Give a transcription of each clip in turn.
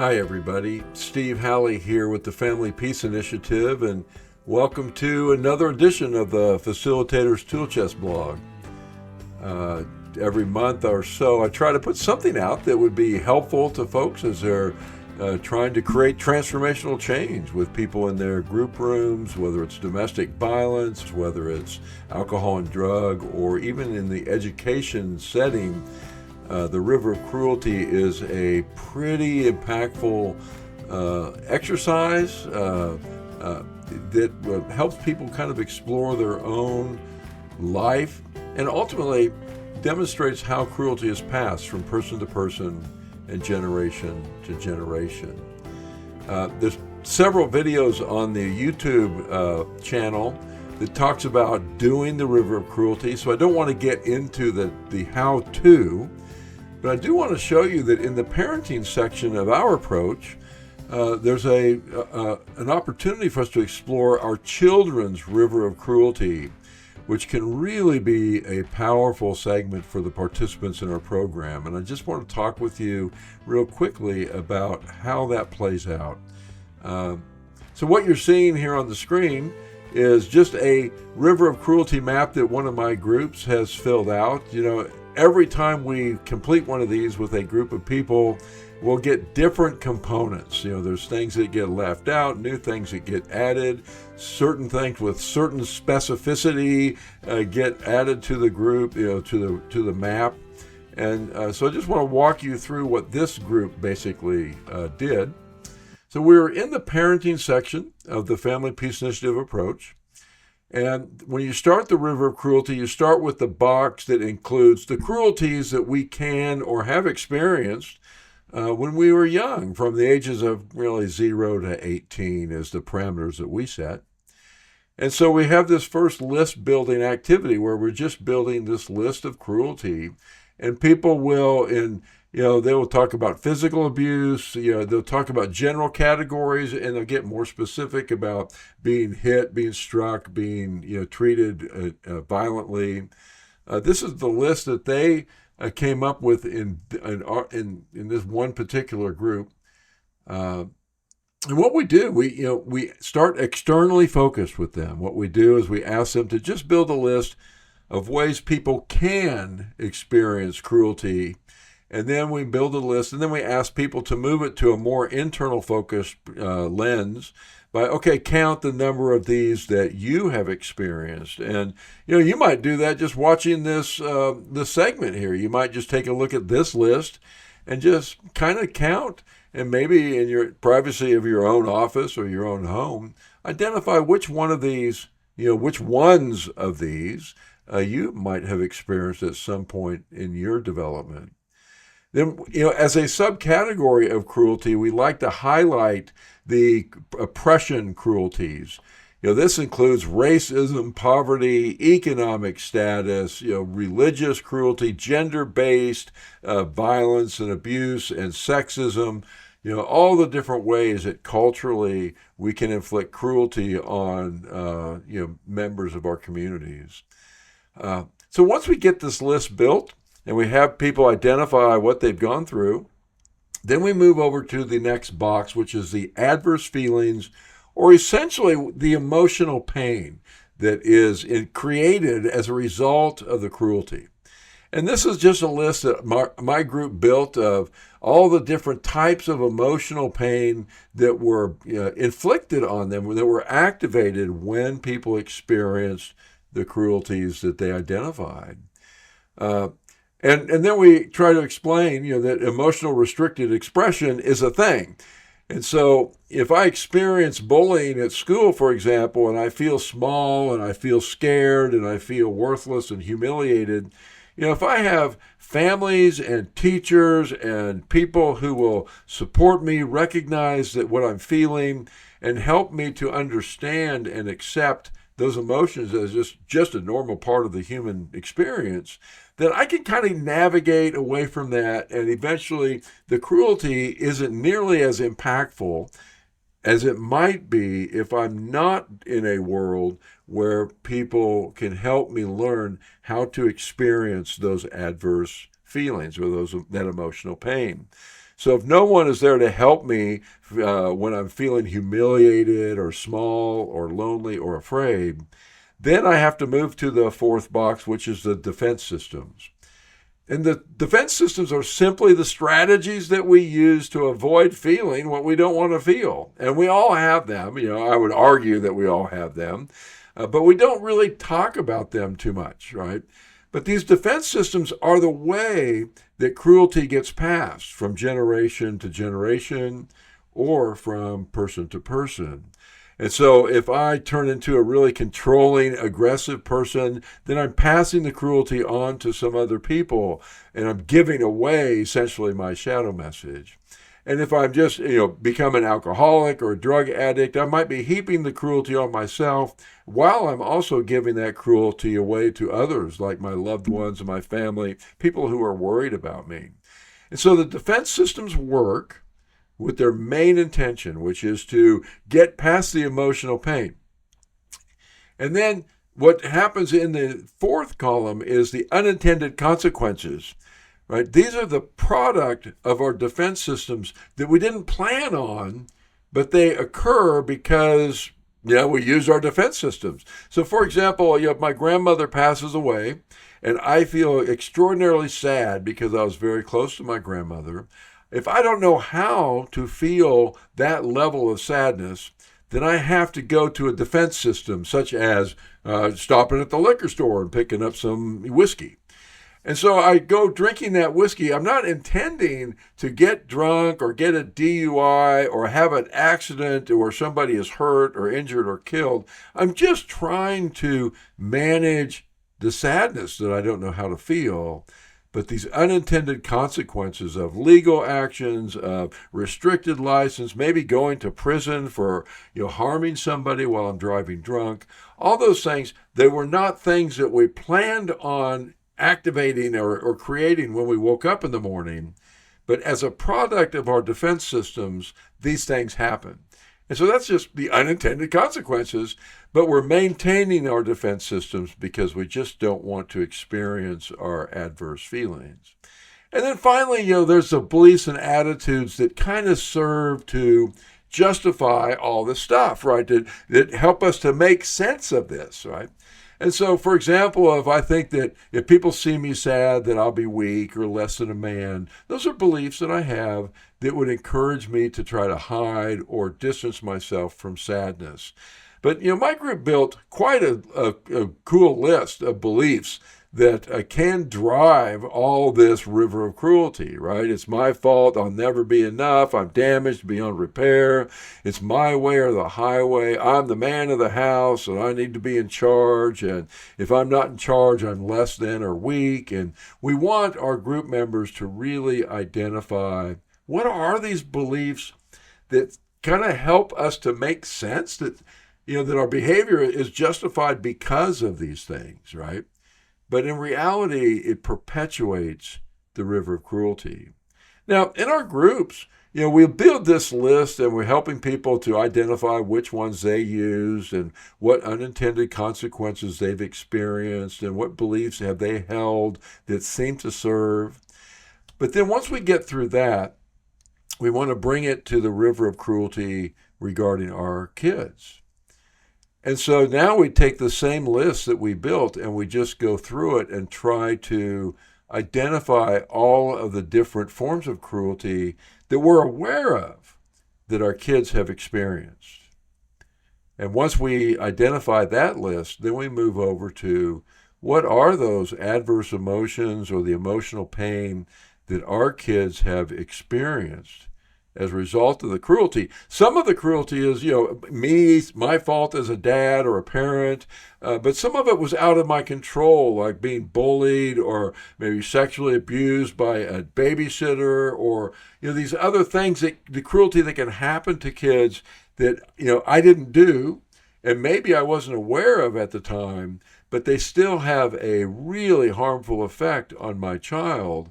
Hi everybody, Steve Halley here with the Family Peace Initiative, and welcome to another edition of the Facilitator's Tool Chest blog. Every month or so I try to put something out that would be helpful to folks as they're trying to create transformational change with people in their group rooms, whether it's domestic violence, whether it's alcohol and drug, or even in the education setting. The River of Cruelty is a pretty impactful exercise that helps people kind of explore their own life and ultimately demonstrates how cruelty is passed from person to person and generation to generation. There's several videos on the YouTube channel that talks about doing the River of Cruelty, so I don't want to get into the how-to. But I do want to show you that in the parenting section of our approach, there's an opportunity for us to explore our children's river of cruelty, which can really be a powerful segment for the participants in our program. And I just want to talk with you real quickly about how that plays out. So what you're seeing here on the screen is just a river of cruelty map that one of my groups has filled out. Every time we complete one of these with a group of people, we'll get different components. There's things that get left out, new things that get added, certain things with certain specificity get added to the group, to the map. And so I just want to walk you through what this group basically did. So we're in the parenting section of the Family Peace Initiative approach. And when you start the River of Cruelty, you start with the box that includes the cruelties that we can or have experienced when we were young, from the ages of really 0 to 18 is the parameters that we set. And so we have this first list building activity where we're just building this list of cruelty, and people will, they will talk about physical abuse, they'll talk about general categories, and they'll get more specific about being hit, being struck, being, treated violently. This is the list that they came up with in this one particular group. And what we do, we start externally focused with them. What we do is we ask them to just build a list of ways people can experience cruelty. And then we build a list, and then we ask people to move it to a more internal focused lens by, count the number of these that you have experienced. And, you might do that just watching this segment here. You might just take a look at this list and just kind of count, and maybe in your privacy of your own office or your own home, identify which one of these, which ones of these you might have experienced at some point in your development. Then, as a subcategory of cruelty, we like to highlight the oppression cruelties. This includes racism, poverty, economic status, religious cruelty, gender-based violence and abuse, and sexism. All the different ways that culturally we can inflict cruelty on, members of our communities. So once we get this list built, and we have people identify what they've gone through, then we move over to the next box, which is the adverse feelings, or essentially the emotional pain that is created as a result of the cruelty. And this is just a list that my group built of all the different types of emotional pain that were inflicted on them, that were activated when people experienced the cruelties that they identified. And then we try to explain, that emotional restricted expression is a thing. And so if I experience bullying at school, for example, and I feel small and I feel scared and I feel worthless and humiliated, if I have families and teachers and people who will support me, recognize that what I'm feeling, and help me to understand and accept those emotions as just a normal part of the human experience, then I can kind of navigate away from that, and eventually the cruelty isn't nearly as impactful as it might be if I'm not in a world where people can help me learn how to experience those adverse feelings or that emotional pain. So if no one is there to help me when I'm feeling humiliated or small or lonely or afraid, then I have to move to the fourth box, which is the defense systems. And the defense systems are simply the strategies that we use to avoid feeling what we don't want to feel. And we all have them. I would argue that we all have them, but we don't really talk about them too much, right? But these defense systems are the way that cruelty gets passed from generation to generation or from person to person. And so if I turn into a really controlling, aggressive person, then I'm passing the cruelty on to some other people, and I'm giving away essentially my shadow message. And if I'm just, become an alcoholic or a drug addict, I might be heaping the cruelty on myself while I'm also giving that cruelty away to others, like my loved ones and my family, people who are worried about me. And so the defense systems work with their main intention, which is to get past the emotional pain. And then what happens in the fourth column is the unintended consequences, right? These are the product of our defense systems that we didn't plan on, but they occur because, we use our defense systems. So for example, if my grandmother passes away and I feel extraordinarily sad because I was very close to my grandmother, if I don't know how to feel that level of sadness, then I have to go to a defense system, such as stopping at the liquor store and picking up some whiskey. And so I go drinking that whiskey. I'm not intending to get drunk or get a DUI or have an accident where somebody is hurt or injured or killed. I'm just trying to manage the sadness that I don't know how to feel. But these unintended consequences of legal actions, of restricted license, maybe going to prison for harming somebody while I'm driving drunk, all those things, they were not things that we planned on activating or creating when we woke up in the morning. But as a product of our defense systems, these things happen. And so that's just the unintended consequences, but we're maintaining our defense systems because we just don't want to experience our adverse feelings. And then finally, there's the beliefs and attitudes that kind of serve to justify all this stuff, right? That help us to make sense of this, right? And so, for example, if I think that if people see me sad, that I'll be weak or less than a man, those are beliefs that I have that would encourage me to try to hide or distance myself from sadness. But, my group built quite a cool list of beliefs that can drive all this river of cruelty, right? It's my fault. I'll never be enough. I'm damaged beyond repair. It's my way or the highway. I'm the man of the house and I need to be in charge. And if I'm not in charge, I'm less than or weak. And we want our group members to really identify what are these beliefs that kind of help us to make sense that, that our behavior is justified because of these things, right? But in reality, it perpetuates the river of cruelty. Now, in our groups, we build this list and we're helping people to identify which ones they use and what unintended consequences they've experienced and what beliefs have they held that seem to serve. But then once we get through that, we want to bring it to the river of cruelty regarding our kids. And so now we take the same list that we built and we just go through it and try to identify all of the different forms of cruelty that we're aware of that our kids have experienced. And once we identify that list, then we move over to what are those adverse emotions or the emotional pain that our kids have experienced as a result of the cruelty. Some of the cruelty is, my fault as a dad or a parent, but some of it was out of my control, like being bullied or maybe sexually abused by a babysitter or, these other things, the cruelty that can happen to kids that, I didn't do and maybe I wasn't aware of at the time, but they still have a really harmful effect on my child.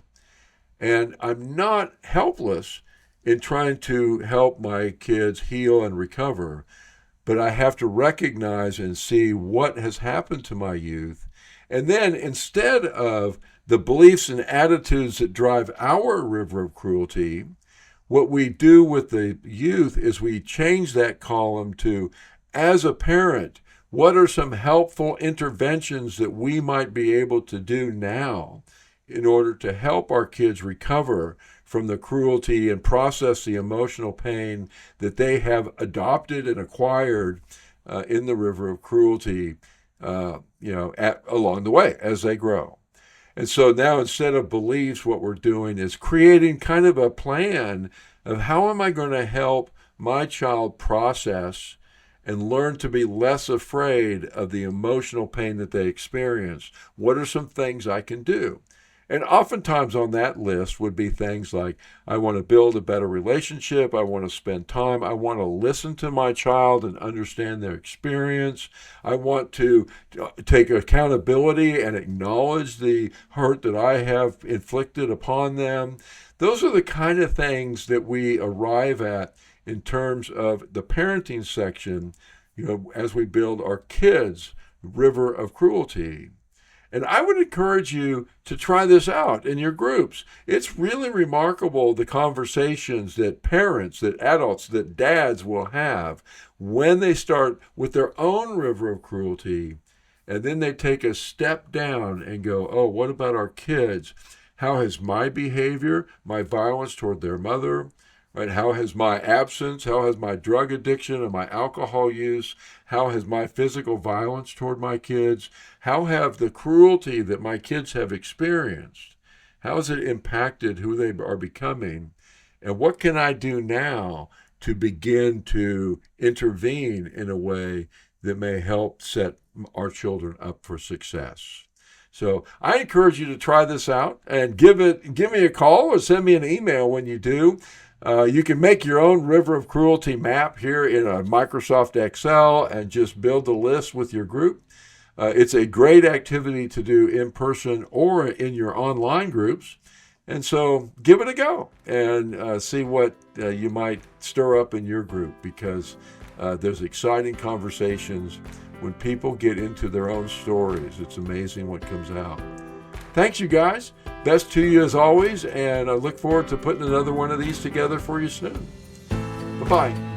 And I'm not helpless in trying to help my kids heal and recover, but I have to recognize and see what has happened to my youth. And then instead of the beliefs and attitudes that drive our river of cruelty, what we do with the youth is we change that column to, as a parent, what are some helpful interventions that we might be able to do now in order to help our kids recover from the cruelty and process the emotional pain that they have adopted and acquired in the river of cruelty, along the way as they grow. And so now, instead of beliefs, what we're doing is creating kind of a plan of how am I going to help my child process and learn to be less afraid of the emotional pain that they experience. What are some things I can do? And oftentimes on that list would be things like, I want to build a better relationship, I want to spend time, I want to listen to my child and understand their experience, I want to take accountability and acknowledge the hurt that I have inflicted upon them. Those are the kind of things that we arrive at in terms of the parenting section, as we build our kids' river of cruelty. And I would encourage you to try this out in your groups. It's really remarkable the conversations that parents, that adults, that dads will have when they start with their own river of cruelty, and then they take a step down and go, oh, what about our kids? How has my behavior, my violence toward their mother, right? How has my absence, how has my drug addiction and my alcohol use, how has my physical violence toward my kids, how have the cruelty that my kids have experienced, how has it impacted who they are becoming, and what can I do now to begin to intervene in a way that may help set our children up for success? So I encourage you to try this out and give me a call or send me an email when you do. You can make your own river of cruelty map here in a Microsoft Excel and just build the list with your group. It's a great activity to do in person or in your online groups. And so give it a go and see what you might stir up in your group, because there's exciting conversations when people get into their own stories. It's amazing what comes out. Thanks, you guys. Best to you as always, and I look forward to putting another one of these together for you soon. Bye-bye.